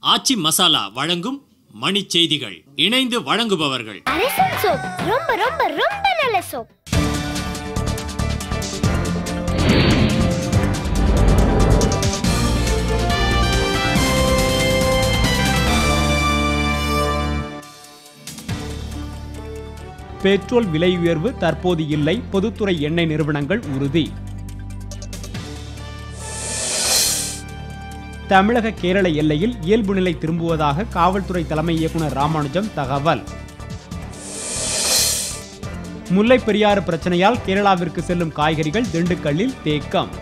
ஆச்சி மசாலா வழங்கும் மணி செய்திகள். இணைந்து வழங்குபவர்கள் அரசன் சோப். ரொம்ப ரொம்ப ரொம்ப நல்ல சோப். பெட்ரோல் விலை உயர்வு தற்போது இல்லை, பொதுத்துறை எண்ணெய் நிறுவனங்கள் உறுதி. தமிழக கேரள எல்லையில் இயல்பு நிலை திரும்புவதாக காவல்துறை தலைமை இயக்குநர் ராமானுஜம் தகவல். முல்லை பெரியாறு பிரச்சனையால் கேரளாவிற்கு செல்லும் காய்கறிகள் திண்டுக்கல்லில் தேக்கம்.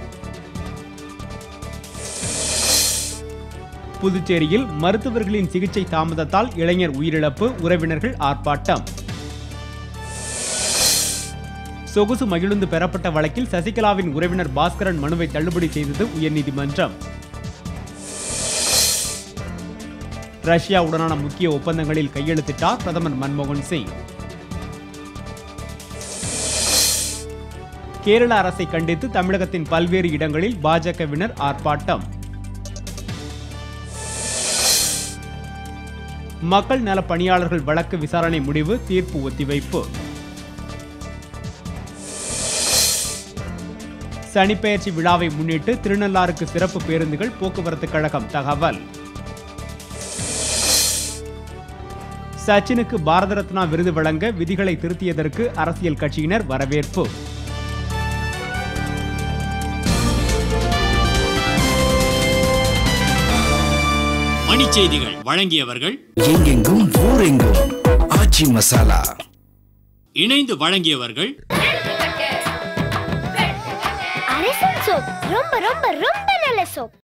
புதுச்சேரியில் மருத்துவர்களின் சிகிச்சை தாமதத்தால் இளைஞர் உயிரிழப்பு, உறவினர்கள் ஆர்ப்பாட்டம். சொகுசு மகிழுந்து பெறப்பட்ட வழக்கில் சசிகலாவின் உறவினர் பாஸ்கரன் மனுவை தள்ளுபடி செய்தது உயர்நீதிமன்றம். ரஷ்யாவுடனான முக்கிய ஒப்பந்தங்களில் கையெழுத்திட்டார் பிரதமர் மன்மோகன் சிங். கேரள அரசை கண்டித்து தமிழகத்தின் பல்வேறு இடங்களில் பாஜகவினர் ஆர்ப்பாட்டம். மக்கள் நல பணியாளர்கள் வழக்கு விசாரணை முடிவு, தீர்ப்பு ஒத்திவைப்பு. சனிப்பெயர்ச்சி விழாவை முன்னிட்டு திருநள்ளாறுக்கு சிறப்பு பேருந்துகள் போக்குவரத்து கழகம் தகவல். சச்சினுக்கு பாரத ரத்னா விருது வழங்க விதிகளை திருத்தியதற்கு அரசியல் கட்சியினர் வரவேற்பு. மணி செய்திகள் வழங்கியவர்கள் எங்கெங்கும் ஊரெங்கும் ஆச்சி மசாலா. இணைந்து வழங்கியவர்கள் அரசன் சோப். ரொம்ப ரொம்ப ரொம்ப நல்ல சோப்.